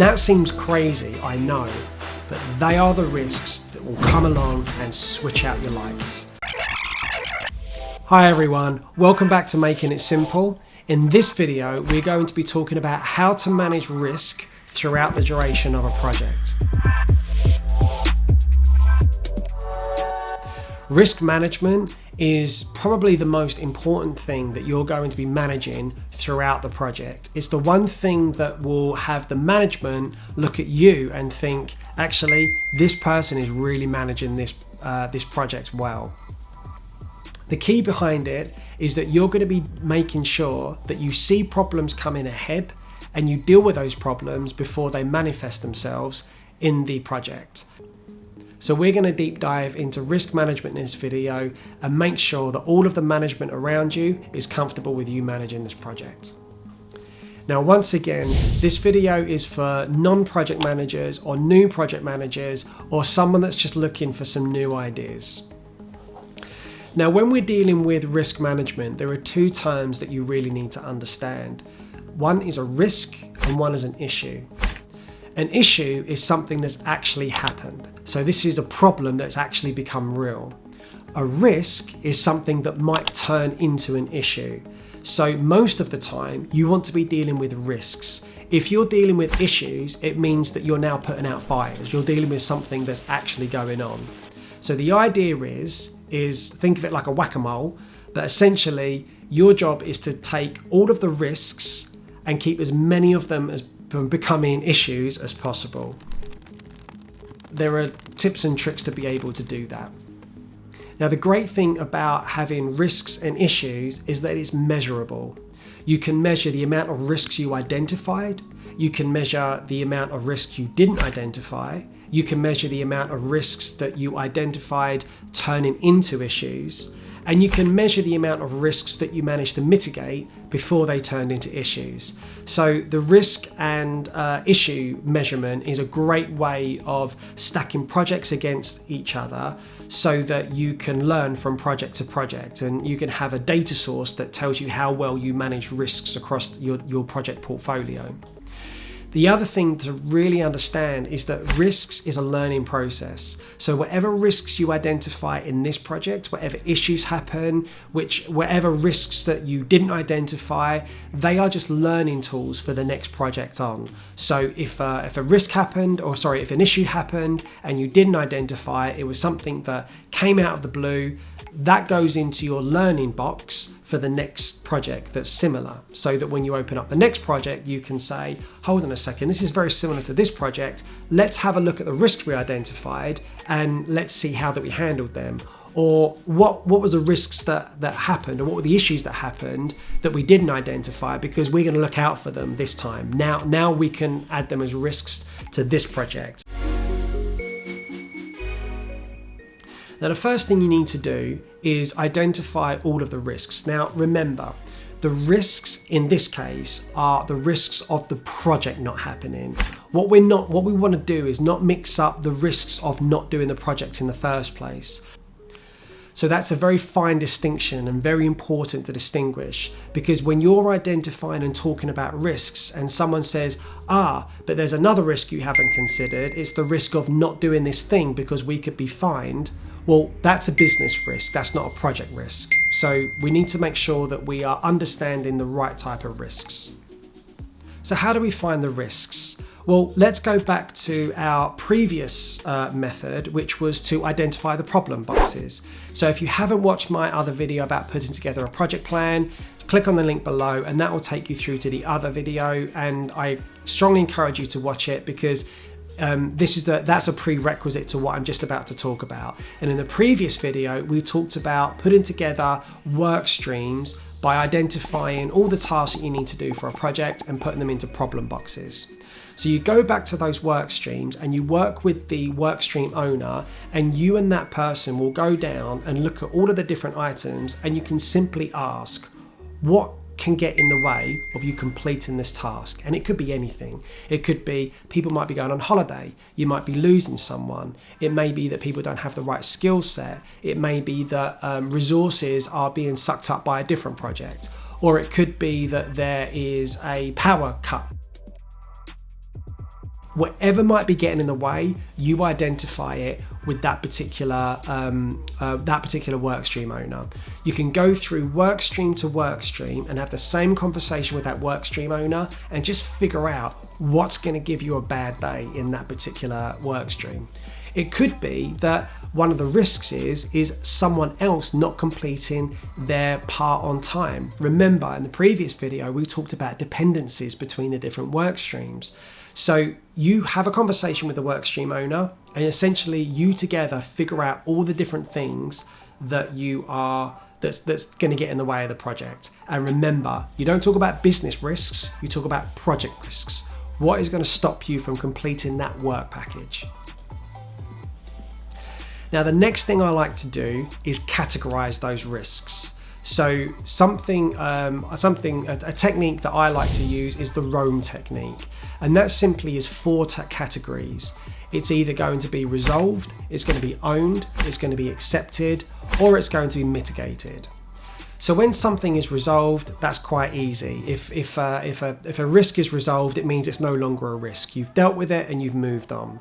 That seems crazy, I know, but they are the risks that will come along and switch out your lights. Hi everyone, welcome back to Making It Simple. In this video, we're going to be talking about how to manage risk throughout the duration of a project. Risk management is probably the most important thing that you're going to be managing throughout the project. It's the one thing that will have the management look at you and think, actually, this person is really managing this project well. The key behind it is that you're going to be making sure that you see problems coming ahead and you deal with those problems before they manifest themselves in the project. So we're going to deep dive into risk management in this video and make sure that all of the management around you is comfortable with you managing this project. Now, once again, this video is for non-project managers or new project managers or someone that's just looking for some new ideas. Now, when we're dealing with risk management, there are two terms that you really need to understand. One is a risk and one is an issue. An issue is something that's actually happened. So this is a problem that's actually become real. A risk is something that might turn into an issue. So most of the time, you want to be dealing with risks. If you're dealing with issues, it means that you're now putting out fires. You're dealing with something that's actually going on. So the idea is think of it like a whack-a-mole, but essentially your job is to take all of the risks and keep as many of them as from becoming issues as possible. There are tips and tricks to be able to do that. Now, the great thing about having risks and issues is that it's measurable. You can measure the amount of risks you identified. You can measure the amount of risks you didn't identify. You can measure the amount of risks that you identified turning into issues. And you can measure the amount of risks that you managed to mitigate before they turned into issues. So the risk and issue measurement is a great way of stacking projects against each other so that you can learn from project to project and you can have a data source that tells you how well you manage risks across your project portfolio. The other thing to really understand is that risks is a learning process. So whatever risks you identify in this project, whatever issues happen, whatever risks that you didn't identify, they are just learning tools for the next project on. So if an issue happened and you didn't identify, it was something that came out of the blue, that goes into your learning box for the next project that's similar, so that when you open up the next project, you can say, hold on a second, this is very similar to this project. Let's have a look at the risks we identified and let's see how that we handled them. Or what was the risks that happened, or what were the issues that happened that we didn't identify, because we're going to look out for them this time. Now we can add them as risks to this project. Now, the first thing you need to do is identify all of the risks. Now, remember, the risks in this case are the risks of the project not happening. What we want to do is not mix up the risks of not doing the project in the first place. So that's a very fine distinction and very important to distinguish, because when you're identifying and talking about risks and someone says, but there's another risk you haven't considered, it's the risk of not doing this thing because we could be fined. Well, that's a business risk, that's not a project risk. So we need to make sure that we are understanding the right type of risks. So how do we find the risks? Well, let's go back to our previous method, which was to identify the problem boxes. So if you haven't watched my other video about putting together a project plan, click on the link below and that will take you through to the other video. And I strongly encourage you to watch it, because that's a prerequisite to what I'm just about to talk about. And in the previous video, we talked about putting together work streams by identifying all the tasks that you need to do for a project and putting them into problem boxes. So you go back to those work streams and you work with the work stream owner, and you and that person will go down and look at all of the different items, and you can simply ask, what can get in the way of you completing this task? And it could be anything. It could be people might be going on holiday, you might be losing someone, it may be that people don't have the right skill set, it may be that resources are being sucked up by a different project, or it could be that there is a power cut. whatever might be getting in the way, you identify it with that particular work stream owner. You can go through work stream to work stream and have the same conversation with that work stream owner and just figure out what's going to give you a bad day in that particular work stream. It could be that one of the risks is someone else not completing their part on time. Remember, in the previous video, we talked about dependencies between the different work streams. So you have a conversation with the work stream owner, and essentially you together figure out all the different things that that's going to get in the way of the project. And remember, you don't talk about business risks, you talk about project risks. What is going to stop you from completing that work package? Now, the next thing I like to do is categorize those risks. So a technique that I like to use is the Rome technique. And that simply is 4 categories. It's either going to be resolved, it's going to be owned, it's going to be accepted, or it's going to be mitigated. So when something is resolved, that's quite easy. If a risk is resolved, it means it's no longer a risk. You've dealt with it and you've moved on.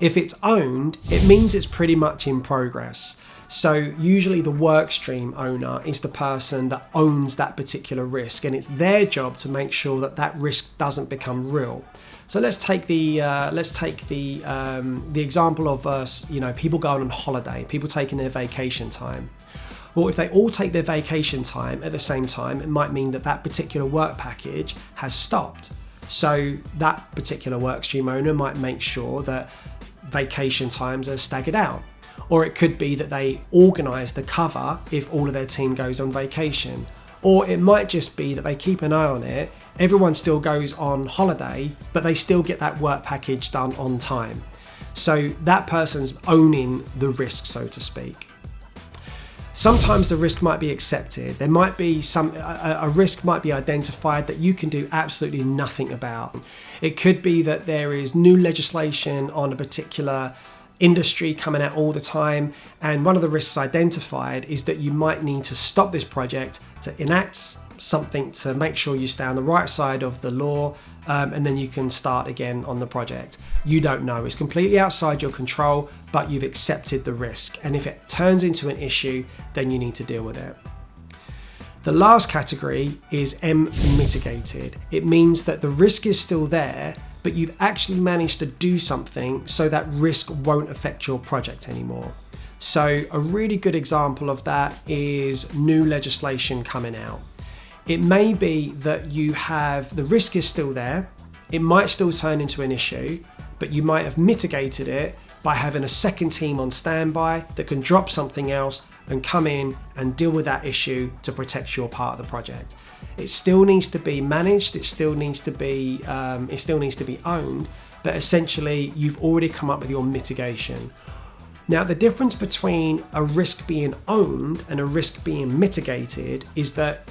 If it's owned, it means it's pretty much in progress. So usually the work stream owner is the person that owns that particular risk, and it's their job to make sure that that risk doesn't become real. So let's take the example of people going on holiday, people taking their vacation time. Well, if they all take their vacation time at the same time, it might mean that that particular work package has stopped. So that particular work stream owner might make sure that vacation times are staggered out. Or it could be that they organise the cover if all of their team goes on vacation. Or it might just be that they keep an eye on it, everyone still goes on holiday, but they still get that work package done on time. So that person's owning the risk, so to speak. Sometimes the risk might be accepted. There might be a risk might be identified that you can do absolutely nothing about. It could be that there is new legislation on a particular industry coming out all the time, and one of the risks identified is that you might need to stop this project to enact something to make sure you stay on the right side of the law, and then you can start again on the project. You don't know, it's completely outside your control, but you've accepted the risk, and if it turns into an issue, then you need to deal with it. The last category is mitigated. It means that the risk is still there, but you've actually managed to do something so that risk won't affect your project anymore. So a really good example of that is new legislation coming out. It may be that you have, the risk is still there, it might still turn into an issue, but you might have mitigated it by having a second team on standby that can drop something else and come in and deal with that issue to protect your part of the project. It still needs to be managed, it still needs to be owned, but essentially you've already come up with your mitigation. Now, the difference between a risk being owned and a risk being mitigated is that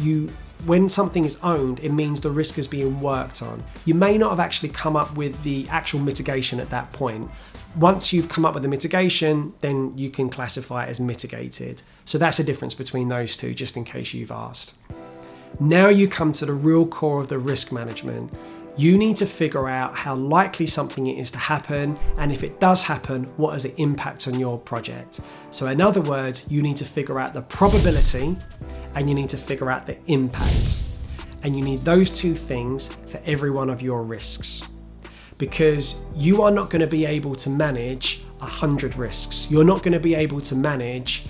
when something is owned, it means the risk is being worked on. You may not have actually come up with the actual mitigation at that point. Once you've come up with the mitigation, then you can classify it as mitigated. So that's the difference between those two, just in case you've asked. Now you come to the real core of the risk management. You need to figure out how likely something is to happen, and if it does happen, what is the impact on your project. So in other words, you need to figure out the probability and you need to figure out the impact. And you need those two things for every one of your risks, because you are not going to be able to manage 100 risks. You're not going to be able to manage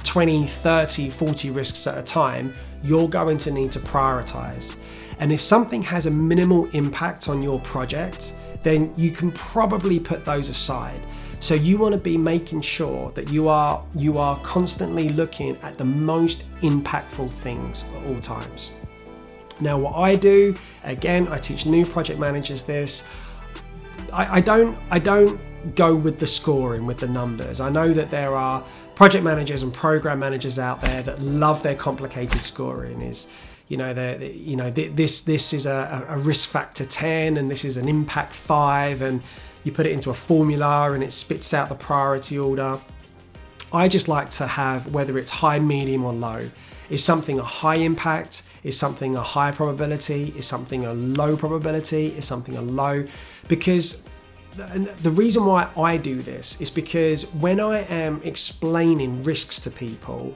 20, 30, 40 risks at a time. You're going to need to prioritize. And if something has a minimal impact on your project, then you can probably put those aside. So you want to be making sure that you are constantly looking at the most impactful things at all times. Now, what I do, again, I teach new project managers this. I don't go with the scoring, with the numbers. I know that there are project managers and program managers out there that love their complicated scoring. This is a risk factor 10 and this is an impact 5, and you put it into a formula and it spits out the priority order. I just like to have, whether it's high, medium or low, is something a high impact? Is something a high probability? Is something a low probability? Is something a low? Because the reason why I do this is because when I am explaining risks to people,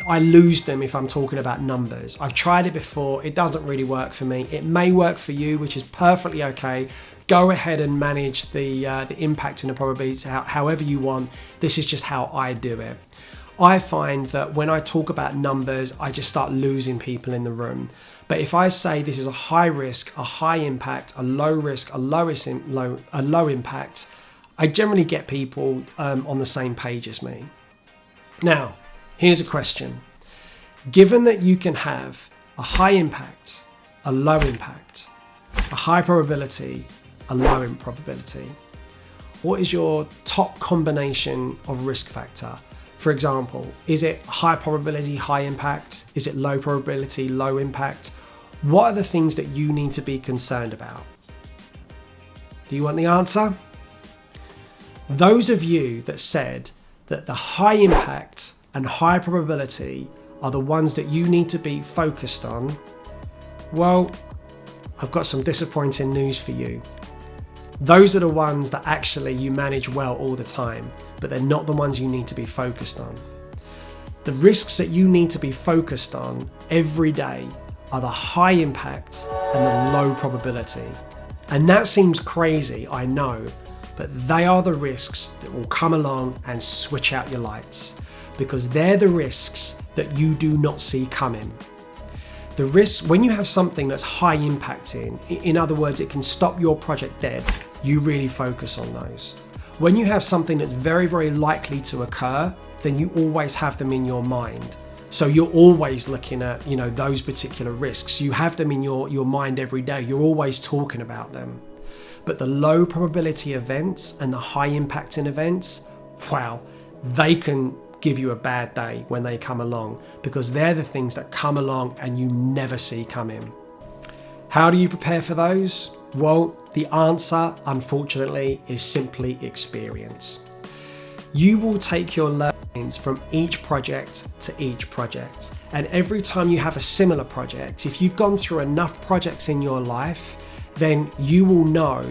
I lose them if I'm talking about numbers. I've tried it before. It doesn't really work for me. It may work for you, which is perfectly okay. Go ahead and manage the impact and the probabilities however you want. This is just how I do it. I find that when I talk about numbers, I just start losing people in the room. But if I say this is a high risk, a high impact, a low risk, a low impact, I generally get people on the same page as me. Now, here's a question. Given that you can have a high impact, a low impact, a high probability, a low improbability, what is your top combination of risk factor? For example, is it high probability, high impact? Is it low probability, low impact? What are the things that you need to be concerned about? Do you want the answer? Those of you that said that the high impact and high probability are the ones that you need to be focused on, well, I've got some disappointing news for you. Those are the ones that actually you manage well all the time, but they're not the ones you need to be focused on. The risks that you need to be focused on every day are the high impact and the low probability. And that seems crazy, I know, but they are the risks that will come along and switch out your lights, because they're the risks that you do not see coming. The risks, when you have something that's high impacting, in other words, it can stop your project dead, you really focus on those. When you have something that's very, very likely to occur, then you always have them in your mind. So you're always looking at, those particular risks. You have them in your mind every day. You're always talking about them. But the low probability events and the high impacting events, wow, they can give you a bad day when they come along, because they're the things that come along and you never see coming. How do you prepare for those? Well, the answer, unfortunately, is simply experience. You will take your learnings from each project to each project. And every time you have a similar project, if you've gone through enough projects in your life, then you will know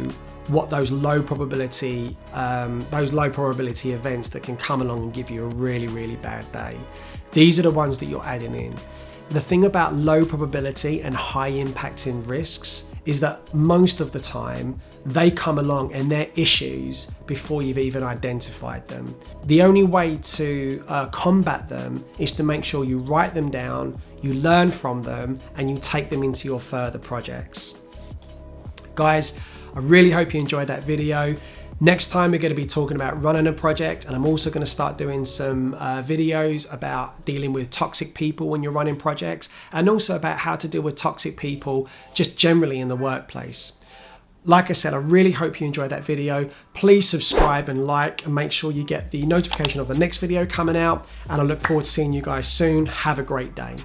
what those low probability events that can come along and give you a really, really bad day. These are the ones that you're adding in. The thing about low probability and high impacting risks is that most of the time they come along and they're issues before you've even identified them. The only way to combat them is to make sure you write them down, you learn from them, and you take them into your further projects. Guys, I really hope you enjoyed that video. Next time we're going to be talking about running a project, and I'm also going to start doing some videos about dealing with toxic people when you're running projects, and also about how to deal with toxic people just generally in the workplace. Like I said, I really hope you enjoyed that video. Please subscribe and like, and make sure you get the notification of the next video coming out, and I look forward to seeing you guys soon. Have a great day.